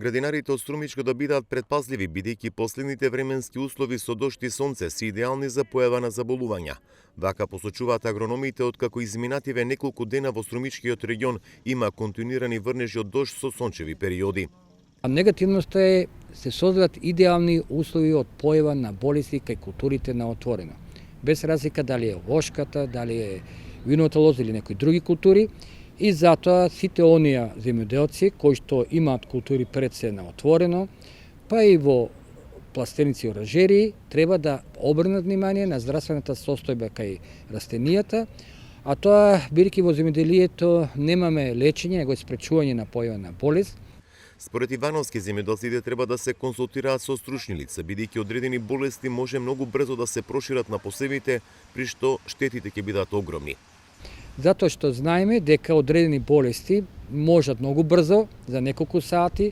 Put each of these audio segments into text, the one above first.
Градинарите од Струмичко да бидат предпазливи, бидејќи последните временски услови со дожд и сонце се идеални за појава на заболувања. Вака посочуваат агрономите, откако изминативе неколку дена во Струмичкиот регион има континуирани врнежи од дожд со сончеви периоди. Негативноста е се создават идеални услови од појава на болести кај културите на отворено. Без разлика дали е овошката, дали е виновата лоза или некои други култури, и затоа сите оние земјоделци кои што имаат култури пред се на отворено, па и во пластеници и оранжерии, треба да обрнат внимание на здравствената состојба кај растенијата, а тоа, бидејќи во земјоделието немаме лечење, него е спречување на појава на болест. Според Ивановски, земјоделците треба да се консултираат со стручни лица, бидејќи одредени болести може многу брзо да се прошират на посевите, при што штетите ќе бидат огромни. Затоа што знаеме дека одредени болести можат многу брзо, за неколку сати,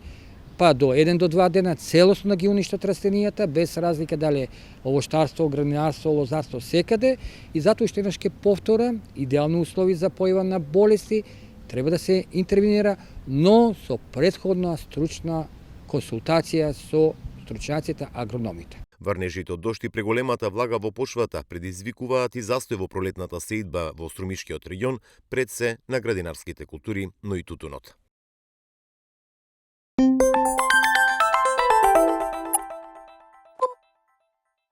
па до 1 до 2 дена целосно да ги уништат растенијата, без разлика дали е овоштарство, градинарство, лозарство, секаде, и затоа уште еднаш ќе повторам, идеални услови за појава на болести, треба да се интервенира, но со претходна стручна консултација со стручњаците агрономите. Врнежите од дожд и преголемата влага во почвата предизвикуваат и застој во пролетната сеидба во Струмишкиот регион, пред се на градинарските култури, но и тутунот.